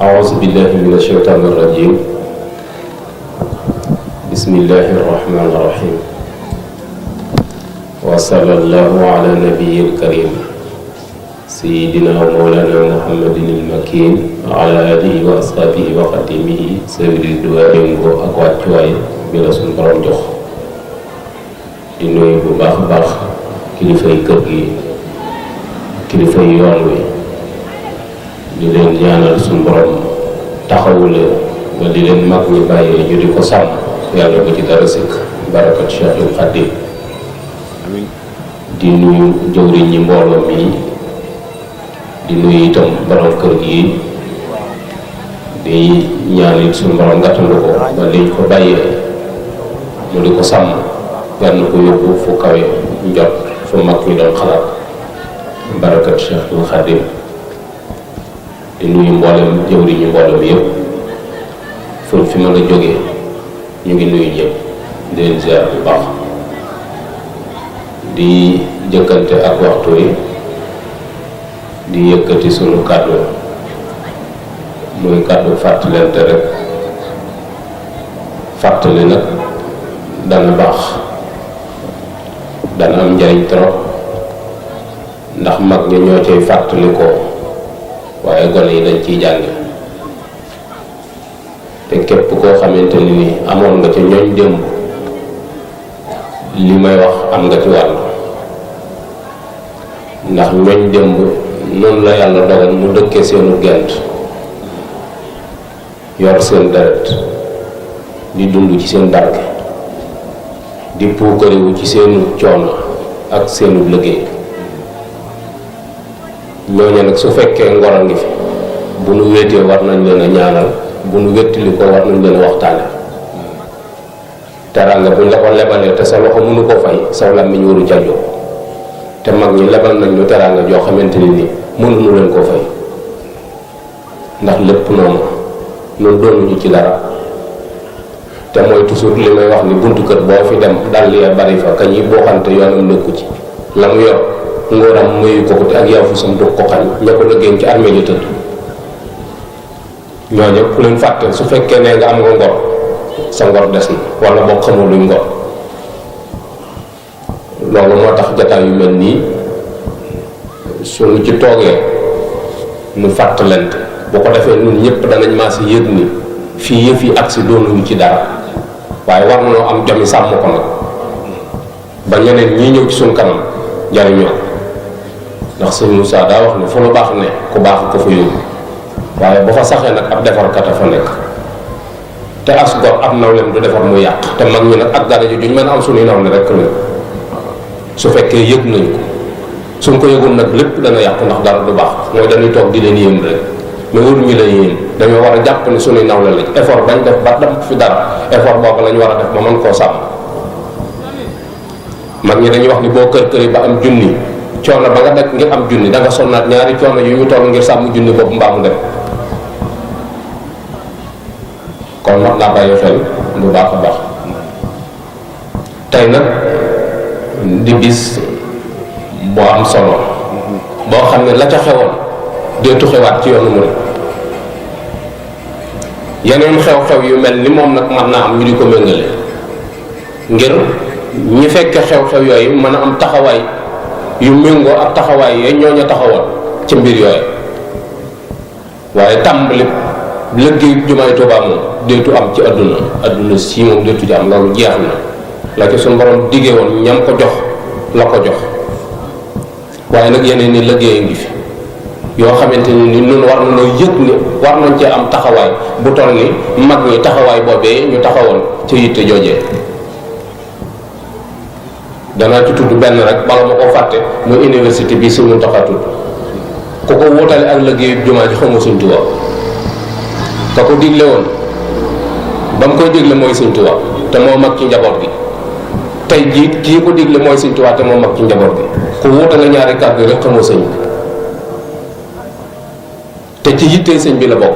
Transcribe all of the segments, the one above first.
أعوذ بالله من الشيطان الرجيم بسم الله الرحمن الرحيم وصلى الله على النبي الكريم سيدنا ومولانا محمد المكين وعلى آله وأصحابه وخديمه سيد الدوائم وأقوات جواي بلا سنبرم جوخ di nuyu bu baax a baax kilifay kër gi kilifay yoon wi di leen ñaanal suñu borom taxawu leen ba di leen mag ñi bàyyee ñu di ko sàmm yàlla ba ci dara sikk barakat Cheikhul Khadim amiin di nuyu jëwriñ ñi mbooloo mi di nuyu itam borom kër gi di ñaan it suñu borom gàttandu ko ba liñ ko bàyyee mu di ko sàmm yàlla na ko yóbbu fu kawe njot fu mag ñi doon xalaat barakat Cheikhul Khadim di nuyu mboolem jëwriñu mboolem yëpp fu fi mën a jógee ñu ngi nuyu ñëpp di leen ziar bu baax di jëkkante ak waxtu yi di yëkkati sunu kàddu muy kàddu fàttalente rek fàttali nag dana baax dana am njariñ trop ndax mag ñi ñoo cay fàttali ko waaye gone yi dañ ciy jànge te képp koo xamante ni amoon nga ca ñooñ démb li may wax am nga ci wàll ndax ñooñ démb noonu la yàlla dogal mu dëkkee seenu gent yor seen deret di dund ci seen barke di puukariwu ci seenu coono ak seenu liggéey ñooñu nag su fekkee ngor a ngi fi bu nu wéetee war nañ leen a ñaanal bu nu wéttili ko war nañ leen a waxtaane teraanga buñ la ko lebalee te sa loxo mënu ko fay saw làmmiñ waru ca jóg te mag ñi lebal nañ ñu teraanga joo xamante ni mënuñu leen koo fay ndax lépp noonu noonu doonuñu ci dara te mooy toujours li may wax ni buntu kër boo fi dem dal li bari fa kañ yi boo xante yoonam nekku ci la mu yor ngóoram muyu ko te ak yaw fu sam du ko xañ ña ko lëggéen ci armée li tëdd ñooñu ku leen fàtte su fekkee ne nga am nga ngor sa ngor des na wala boo xamul luy ngor loolu moo tax jataay yu mel nii suñu ci toogee nu fàttalante bu ko defee ñun ñëpp danañ maasi yëg ni fii yëf yi agsi doonuñu ci dara waaye war nañoo am jomi sàmm ko nag ba ñeneen ñii ñëw ci suñ kanam jariñoo ndax sëñ Moussa daa wax ni fu lu baax ne ku baax ko fa yóbbu waaye ba fa saxee nag ab defarkat a fa nekk te as gor ab nawlem du defar mu yàq te mag ñi nag ak dara ji duñ mën a am suñuy nawle rek la su fekkee yëg nañ ko suñ ko yëgul nag lépp dana yàqu ndax dara du baax mooy dañuy toog di leen yéem rek mais waruñu leen yéem dañoo war a jàpp ni suñuy nawle lañ effort bañ def ba dem fi dara effort boobu lañ war a def ba mën koo sàmm mag ñi dañuy wax ni boo kër këri ba am junni coono ba nga daj ngir am junni da nga sonnaat ñaari coono yu ñu toll ngir sàmm junni boobu mbaa mu dem kon wax naa bàyyi xel bu baax a baax tey nag di bis boo am solo boo xam ne la ca xewoon deetu xewaat ci yoonu murid yeneen xew-xew yu mel ni moom nag mën naa am ñu di ko méngale ngir ñi fekke xew-xew yooyu mën a am taxawaay yu méngoo ak taxawaay yooyu ñoo ña taxawoon ci mbir yooyu waaye tàmbali liggéey jumaay Tuubaa moom deetu am ci adduna si moom deetu ci am loolu jeex na la ci suñu borom diggee woon ñam ko jox la ko jox waaye nag yeneen ni liggéey ngi fi yoo xamante ni nun war na noo yëg ni war nañ cee am taxawaay bu toll ni mag ñi taxawaay boobee ñu taxawoon ci yitte joojee danaa ci tudd benn rek bala ma koo fàtte muy université bi Sëñ Muntaxa tudd ku ko wutale ak liggéeyu jumaa ji xamoo Sëñ Tuubaa ka ko digle woon ba mu koy digle mooy Sëñ Tuubaa te moo mag ci njaboot gi tey jii kii ko digle mooy Sëñ Tuubaa te moo mag ci njaboot gi ku wutale ñaari kàddu rek xamoo sëñ bi te ci yittee sëñ bi la bokk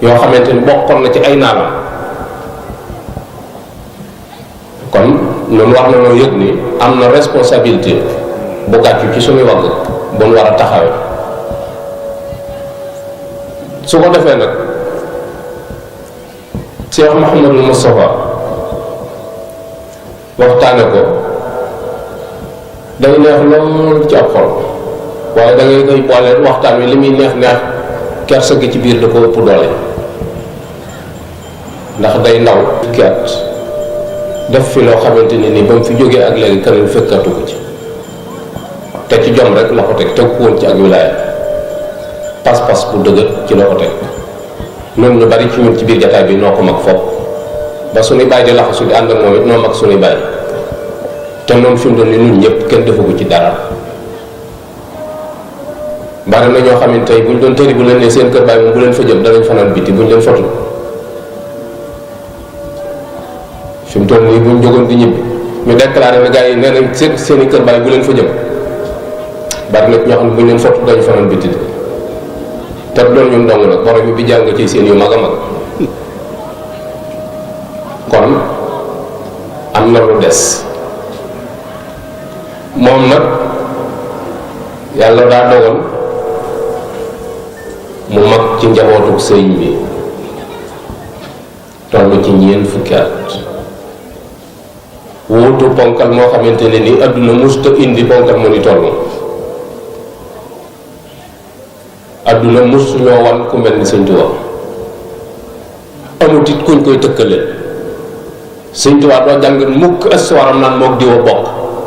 yoo xamante ni bokkoon na ci ay naalam kon noonu war na noo yëg ni am na responsabilité bu gàccu ci suñuy wagg bu nu war a taxawee su ko defee nag Cheikh Mouhamadul Moustapha waxtaane ko day neex lool ci ab xol waaye da ngay koy boole waxtaan wi li muy neex neex kersa gi ci biir da ko ëpp doole ndax day ndaw kiat def fi loo xamante ni ba mu fi jógee ak léegi keneen fekkatu ko ci te ci jom rek la ko teg teg ko woon ci ak wilaaya pas-pas bu dëgër ci la ko teg noonu ñu bari ci ñun ci biir jataay bi noo ko mag fopp ba suñuy bàyyi di laxasu di ànd ak moom it noo mag suñuy bàyyi te noonu fi mu doon ni ñun ñëpp kenn defu ko ci dara bari na ñoo xam ne tey bu ñu doon tëri bu leen ne seen kër bàyyi moom bu leen fa jëm danañ fanaan biti bu ñu leen fotul fi mu toll nii bu ñu jógoon di ñibbi ñu déclaré ne gars yi nee nañ seen i kër bàyyi bu leen fa jëm bari na ñoo xam ne bu ñu leen fotul dañu fanaan biti te loolu ñun dong nag borom bi jàng ci seen yu mag a mag kon am na lu des moom nag yàlla daa dogal mu mag ci njabootu sëriñ bi toll ci ñeent fukki at wuutu ponkal moo xamante ne ni adduna musta indi ponkal mu ni toll adduna musu ñoo wan ku mel ni Sëñ Tuubaa amut it kuñ koy tëkkale Sëñ Tuubaa doo jàng mukk histoire am naan mook diw a bokk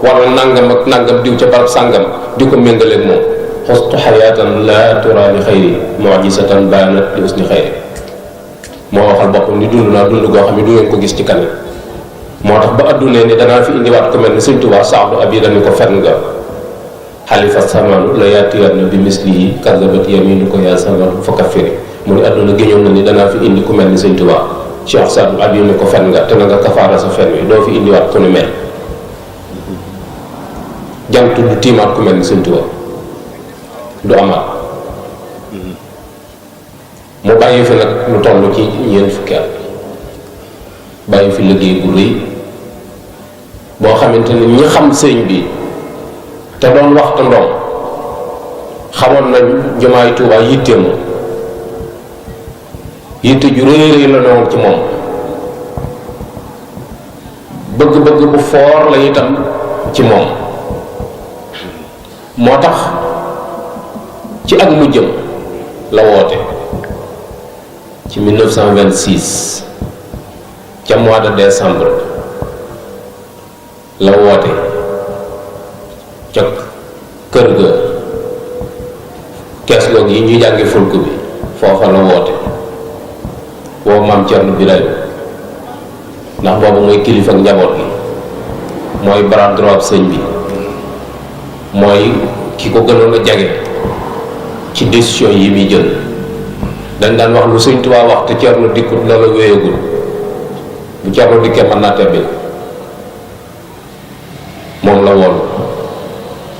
wala nangam ak nangam diw ca barab sàngam di ko méngaleeg moom xostu xayaatan la tura li xayri mujisatan baanat li usni xayri moo waxal boppam ni dund naa dund goo xam ne du ngeen ko gis ci kanam moo tax ba addunee ni danaa fi indiwaat ko mel ni Sëñ Tuubaa saadu abi dañu ko fen nga xalifa samaanu la yaatiyaat na bi mislihi kazabat yaminu ko yaa samanu fa kaffiri mu ni adduna géñoon na ni danaa fi indi ku mel ni Sëñ Tuubaa Cheikh Saadu abi ni ko fen nga te na nga kafaara sa fen wi doo fi indiwaat ku ni mel jant du tiimaat ku mel ni Sëñ Tuubaa du amaat mu bàyyi fi nag lu toll ci ñeent fukki at bàyyi fi liggéey bu rëy boo xamante ni ñi xam sëñ bi te doon waxtu ndoom xamoon nañ jumaay Tuubaa yitteem yitte ju rëy rëy la newoon ci moom bëgg-bëgg bu foor la itam ci moom moo tax ci ak mujjëm la woote ci 1926 ca mois de décembre la woote ca kër ga kees loog yi ñuy jàngi fulk bi foofa la woote woo maam Cerno Birahim ndax boobu mooy kilifa ak njaboot gi mooy bras droit sëñ bi mooy ki ko gënoon a jage ci décision yi muy jël dañ daan wax lu Sëñ Tuubaa wax te Cerno dikkut loola wéyagul bu Cerno dikkee mën naa tebbi moom la woon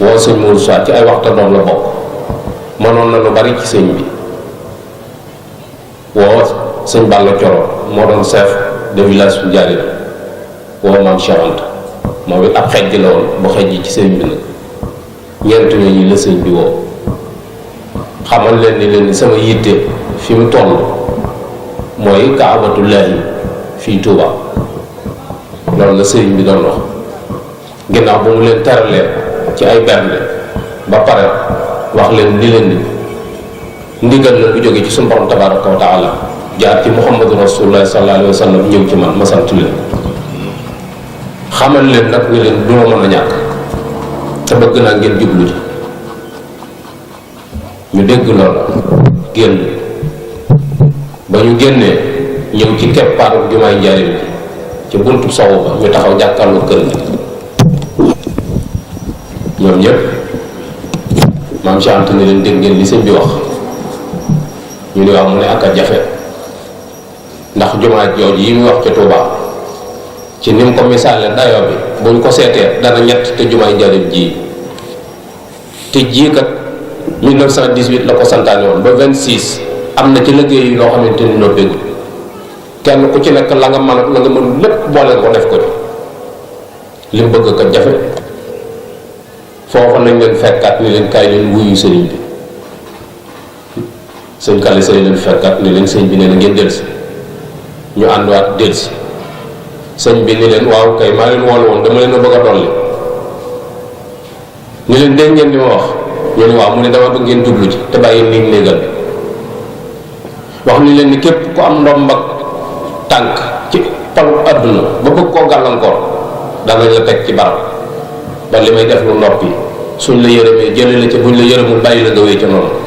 woo sëñ Moussa ci ay waxta doom la bokk mënoon na lu bari ci sëñ bi woo sëñ Balla Coro moo doon chef de village bu Njaaréem woo maam Cheikh Anta moom it ab xejj la woon bu xejj ci sëñ bi nag ñeent ñooñu la sëñ bi woo xamal leen ni sama yitte fi mu toll mooy kaabatullaahi fii Tuuba loolu la sëriñ bi doon wax ginnaaw bu mu leen teralee ci ay bernde ba pare wax leen ni leen ni ndigal la bu jóge ci suñu borom tabaraka wa taala jaar ci muhammadu rasulullah sallallahu alayhi wa sallam ñëw ci man ma sant leen xamal leen nag ni leen du ma mën a ñàkk te bëgg naa ngeen jublu ci ñu dégg loolu génn ba ñu génnee ñëw ci keppaaru jumaay Njaaréem bi ci buntu sowu ba ñu taxaw jàkkaarloo kër gi ñoom ñëpp maam Cheikh Anta ni leen dégg ngeen li sëñ bi wax ñu ni waaw mu ne ak a jafe ndax jumaa jooj yi muy wax ca Tuubaa ci ni mu ko misaale dayoo bi buñ ko seetee dana ñett te jumaay Njaaréem ji te jii kat 1918 la ko santaane woon ba 26 am na ci liggéey yi loo xamante ni noo dégg kenn ku ci nekk la nga mën ak la nga mën lépp boole ko def ko li mu bëgg kat jafe foofa nañ leen fekkaat ni leen kaay leen wuyu sëriñ bi sëñ Kali Sey leen fekkat ni leen sëñ bi nee na ngeen delsi ñu ànduwaat delsi sëñ bi ni leen waaw kay maa leen woolu woon dama leen a bëgg a dolli ni leen dégg ngeen di ma wax ñu ne waaw mu ne dama bëgg ngeen jublu ci te bàyyi nii néegal bi wax ni leen ni képp ku am ndomb ak tànk ci palu àdduna ba bëgg koo gàllankoor danañ la teg ci barab ba li may def lu noppi suñ la yërëmee jëlee la ca buñ la yërëmul bàyyi la nga wéy ca noonu